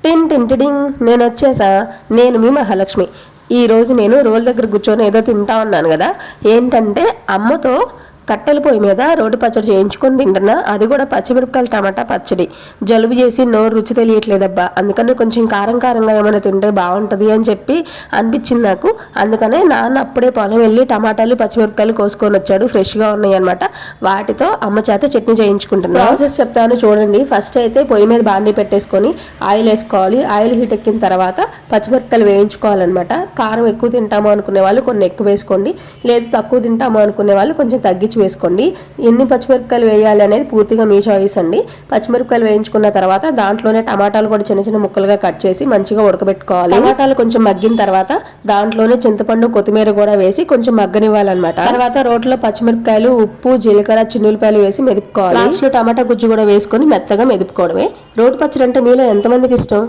టిన్ టిన్ టిడింగ్, నేను వచ్చేసా. నేను మీ మహాలక్ష్మి. ఈరోజు నేను రోల్ దగ్గర కూర్చొని ఏదో తింటా ఉన్నాను కదా. ఏంటంటే అమ్మతో కట్టెల పొయ్యి మీద రోటి పచ్చడి చేయించుకొని తింటున్నా. అది కూడా పచ్చిమిరపకాయలు టమాటా పచ్చడి. జలుబు చేసి నోరు రుచి తెలియట్లేదబ్బా, అందుకని కొంచెం కారం కారంగా ఏమైనా తింటే బాగుంటుంది అని చెప్పి అనిపించింది నాకు. అందుకనే నాన్న అప్పుడే పొలం వెళ్ళి టమాటాలు పచ్చిమిరపకాయలు కోసుకొని వచ్చాడు, ఫ్రెష్గా ఉన్నాయి అనమాట. వాటితో అమ్మ చేత చట్నీ చేయించుకుంటున్నాను. ప్రాసెస్ చెప్తాను చూడండి. ఫస్ట్ అయితే పొయ్యి మీద బాండీ పెట్టేసుకొని ఆయిల్ వేసుకోవాలి. ఆయిల్ హీట్ ఎక్కిన తర్వాత పచ్చిమిరపకాయలు వేయించుకోవాలన్నమాట. కారం ఎక్కువ తింటాము అనుకునే వాళ్ళు కొన్ని ఎక్కువ వేసుకోండి, లేదు తక్కువ తింటాము అనుకునే వాళ్ళు కొంచెం తగ్గించి వేసుకోండి. ఎన్ని పచ్చిమిరపకాయలు వేయాలి అనేది పూర్తిగా మీ చాయిస్ అండి. పచ్చిమిరపకాయలు వేయించుకున్న తర్వాత దాంట్లోనే టమాటాలు కూడా చిన్న చిన్న ముక్కలుగా కట్ చేసి మంచిగా ఉడకబెట్టుకోవాలి. టమాటాలు కొంచెం మగ్గిన తర్వాత దాంట్లోనే చింతపండు కొత్తిమీర కూడా వేసి కొంచెం మగ్గనివ్వాలన్నమాట. తర్వాత రోట్లో పచ్చిమిరపకాయలు, ఉప్పు, జీలకర్ర, చిన్నులపాయలు వేసి మెదుపుకోవాలి. లాస్ట్ లో టమాటా గుజ్జు కూడా వేసుకొని మెత్తగా మెదుపుకోవడమే. రోటి పచ్చడి అంటే మీలో ఎంతమందికి ఇష్టం?